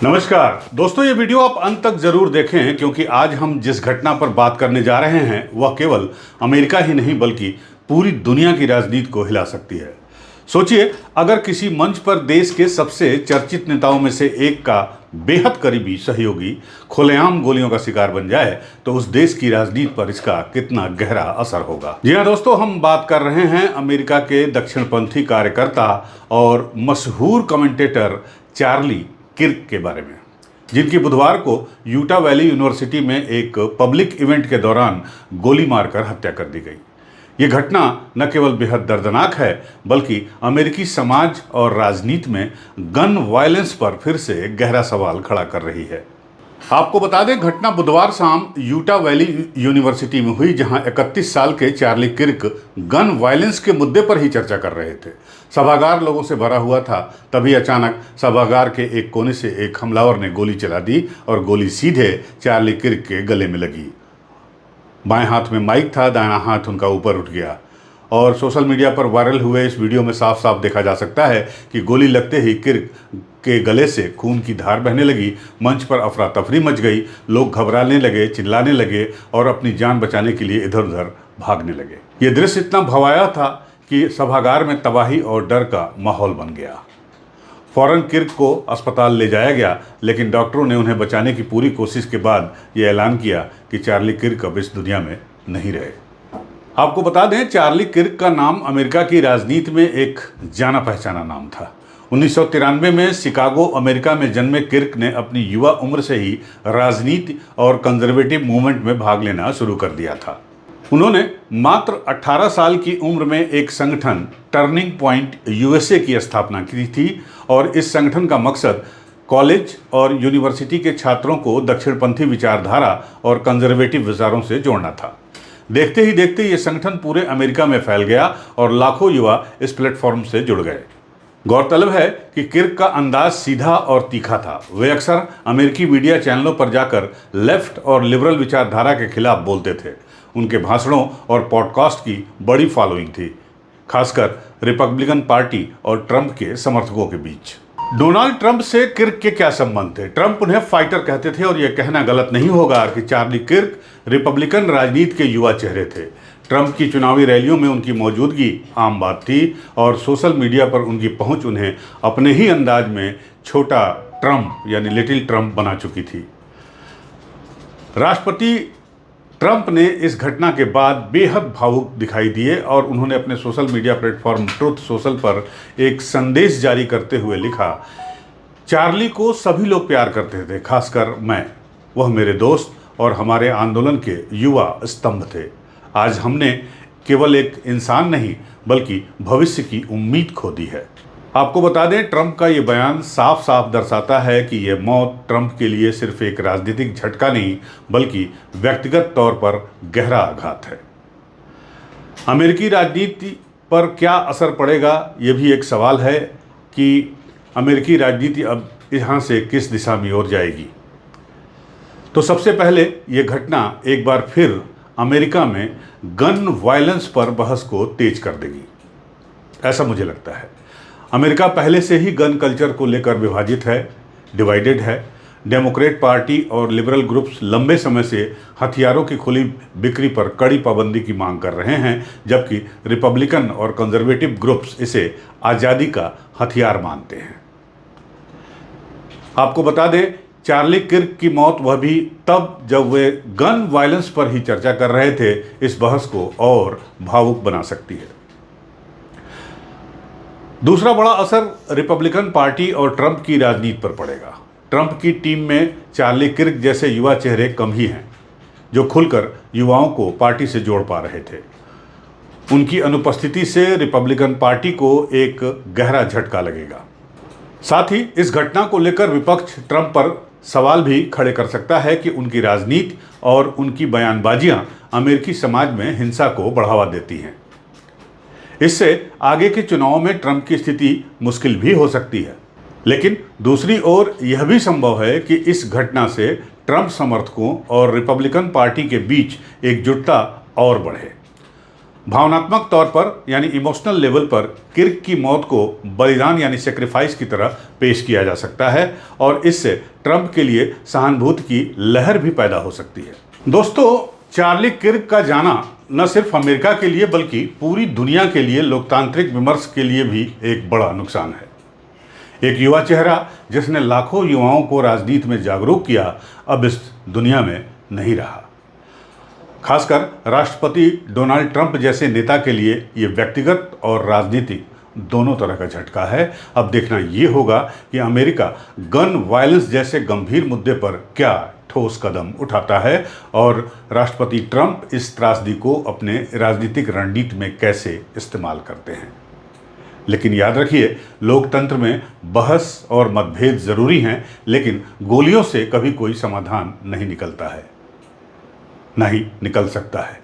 नमस्कार दोस्तों, ये वीडियो आप अंत तक जरूर देखें क्योंकि आज हम जिस घटना पर बात करने जा रहे हैं वह केवल अमेरिका ही नहीं बल्कि पूरी दुनिया की राजनीति को हिला सकती है। सोचिए, अगर किसी मंच पर देश के सबसे चर्चित नेताओं में से एक का बेहद करीबी सहयोगी खुलेआम गोलियों का शिकार बन जाए तो उस देश की राजनीति पर इसका कितना गहरा असर होगा। जी हाँ दोस्तों, हम बात कर रहे हैं अमेरिका के दक्षिणपंथी कार्यकर्ता और मशहूर कमेंटेटर चार्ली किर्क के बारे में, जिनकी बुधवार को यूटा वैली यूनिवर्सिटी में एक पब्लिक इवेंट के दौरान गोली मारकर हत्या कर दी गई। ये घटना न केवल बेहद दर्दनाक है बल्कि अमेरिकी समाज और राजनीति में गन वायलेंस पर फिर से गहरा सवाल खड़ा कर रही है। आपको बता दें, घटना बुधवार शाम यूटा वैली यूनिवर्सिटी में हुई, जहां 31 साल के चार्ली किर्क गन वायलेंस के मुद्दे पर ही चर्चा कर रहे थे। सभागार लोगों से भरा हुआ था, तभी अचानक सभागार के एक कोने से एक हमलावर ने गोली चला दी और गोली सीधे चार्ली किर्क के गले में लगी। बाएं हाथ में माइक था, दायां हाथ उनका ऊपर उठ गया और सोशल मीडिया पर वायरल हुए इस वीडियो में साफ साफ देखा जा सकता है कि गोली लगते ही किर्क के गले से खून की धार बहने लगी। मंच पर अफरा तफरी मच गई, लोग घबराने लगे, चिल्लाने लगे और अपनी जान बचाने के लिए इधर उधर भागने लगे। ये दृश्य इतना भयावह था कि सभागार में तबाही और डर का माहौल बन गया। फौरन किर्क को अस्पताल ले जाया गया, लेकिन डॉक्टरों ने उन्हें बचाने की पूरी कोशिश के बाद ये ऐलान किया कि चार्ली किर्क अब इस दुनिया में नहीं रहे। आपको बता दें, चार्ली किर्क का नाम अमेरिका की राजनीति में एक जाना पहचाना नाम था। 1993 में शिकागो, अमेरिका में जन्मे किर्क ने अपनी युवा उम्र से ही राजनीति और कंजर्वेटिव मूवमेंट में भाग लेना शुरू कर दिया था। उन्होंने मात्र 18 साल की उम्र में एक संगठन टर्निंग पॉइंट यूएसए की स्थापना की थी और इस संगठन का मकसद कॉलेज और यूनिवर्सिटी के छात्रों को दक्षिणपंथी विचारधारा और कंजर्वेटिव विचारों से जोड़ना था। देखते ही देखते ये संगठन पूरे अमेरिका में फैल गया और लाखों युवा इस प्लेटफॉर्म से जुड़ गए। गौरतलब है कि किर्क का अंदाज सीधा और तीखा था। वे अक्सर अमेरिकी मीडिया चैनलों पर जाकर लेफ्ट और लिबरल विचारधारा के खिलाफ बोलते थे। उनके भाषणों और पॉडकास्ट की बड़ी फॉलोइंग थी, खासकर रिपब्लिकन पार्टी और ट्रंप के समर्थकों के बीच। डोनाल्ड ट्रंप से किर्क के क्या संबंध थे? ट्रंप उन्हें फाइटर कहते थे और यह कहना गलत नहीं होगा कि चार्ली किर्क रिपब्लिकन राजनीति के युवा चेहरे थे। ट्रंप की चुनावी रैलियों में उनकी मौजूदगी आम बात थी और सोशल मीडिया पर उनकी पहुंच उन्हें अपने ही अंदाज में छोटा ट्रंप यानी लिटिल ट्रंप बना चुकी थी। राष्ट्रपति ट्रंप ने इस घटना के बाद बेहद भावुक दिखाई दिए और उन्होंने अपने social media platform truth social पर एक संदेश जारी करते हुए लिखा, चार्ली को सभी लोग प्यार करते थे, खासकर मैं। वह मेरे दोस्त और हमारे आंदोलन के युवा स्तंभ थे। आज हमने केवल एक इंसान नहीं बल्कि भविष्य की उम्मीद खो दी है। आपको बता दें, ट्रंप का ये बयान साफ साफ दर्शाता है कि यह मौत ट्रंप के लिए सिर्फ एक राजनीतिक झटका नहीं बल्कि व्यक्तिगत तौर पर गहरा आघात है। अमेरिकी राजनीति पर क्या असर पड़ेगा, ये भी एक सवाल है कि अमेरिकी राजनीति अब यहाँ से किस दिशा में ओर जाएगी। तो सबसे पहले ये घटना एक बार फिर अमेरिका में गन वायलेंस पर बहस को तेज कर देगी, ऐसा मुझे लगता है। अमेरिका पहले से ही गन कल्चर को लेकर विभाजित है, डिवाइडेड है। डेमोक्रेट पार्टी और लिबरल ग्रुप्स लंबे समय से हथियारों की खुली बिक्री पर कड़ी पाबंदी की मांग कर रहे हैं, जबकि रिपब्लिकन और कंजर्वेटिव ग्रुप्स इसे आज़ादी का हथियार मानते हैं। आपको बता दें, चार्ली किर्क की मौत वह भी तब जब वे गन वायलेंस पर ही चर्चा कर रहे थे, इस बहस को और भावुक बना सकती है। दूसरा बड़ा असर रिपब्लिकन पार्टी और ट्रंप की राजनीति पर पड़ेगा। ट्रंप की टीम में चार्ली किर्क जैसे युवा चेहरे कम ही हैं जो खुलकर युवाओं को पार्टी से जोड़ पा रहे थे। उनकी अनुपस्थिति से रिपब्लिकन पार्टी को एक गहरा झटका लगेगा। साथ ही इस घटना को लेकर विपक्ष ट्रंप पर सवाल भी खड़े कर सकता है कि उनकी राजनीति और उनकी बयानबाजियां अमेरिकी समाज में हिंसा को बढ़ावा देती हैं। इससे आगे के चुनावों में ट्रंप की स्थिति मुश्किल भी हो सकती है। लेकिन दूसरी ओर यह भी संभव है कि इस घटना से ट्रंप समर्थकों और रिपब्लिकन पार्टी के बीच एकजुटता और बढ़े। भावनात्मक तौर पर यानी इमोशनल लेवल पर किर्क की मौत को बलिदान यानी सेक्रीफाइस की तरह पेश किया जा सकता है और इससे ट्रंप के लिए सहानुभूति की लहर भी पैदा हो सकती है। दोस्तों, चार्ली किर्क का जाना न सिर्फ अमेरिका के लिए बल्कि पूरी दुनिया के लिए लोकतांत्रिक विमर्श के लिए भी एक बड़ा नुकसान है। एक युवा चेहरा जिसने लाखों युवाओं को राजनीति में जागरूक किया, अब इस दुनिया में नहीं रहा। खासकर राष्ट्रपति डोनाल्ड ट्रंप जैसे नेता के लिए ये व्यक्तिगत और राजनीतिक दोनों तरह का झटका है। अब देखना ये होगा कि अमेरिका गन वायलेंस जैसे गंभीर मुद्दे पर क्या ठोस कदम उठाता है और राष्ट्रपति ट्रंप इस त्रासदी को अपने राजनीतिक रणनीति में कैसे इस्तेमाल करते हैं। लेकिन याद रखिए, लोकतंत्र में बहस और मतभेद जरूरी हैं, लेकिन गोलियों से कभी कोई समाधान नहीं निकलता है, नहीं निकल सकता है।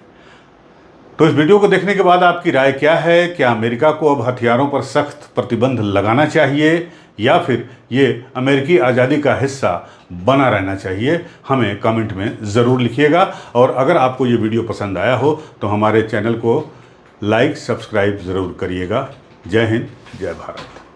तो इस वीडियो को देखने के बाद आपकी राय क्या है? क्या अमेरिका को अब हथियारों पर सख्त प्रतिबंध लगाना चाहिए या फिर ये अमेरिकी आज़ादी का हिस्सा बना रहना चाहिए? हमें कमेंट में ज़रूर लिखिएगा। और अगर आपको ये वीडियो पसंद आया हो तो हमारे चैनल को लाइक सब्सक्राइब ज़रूर करिएगा। जय हिंद, जय भारत।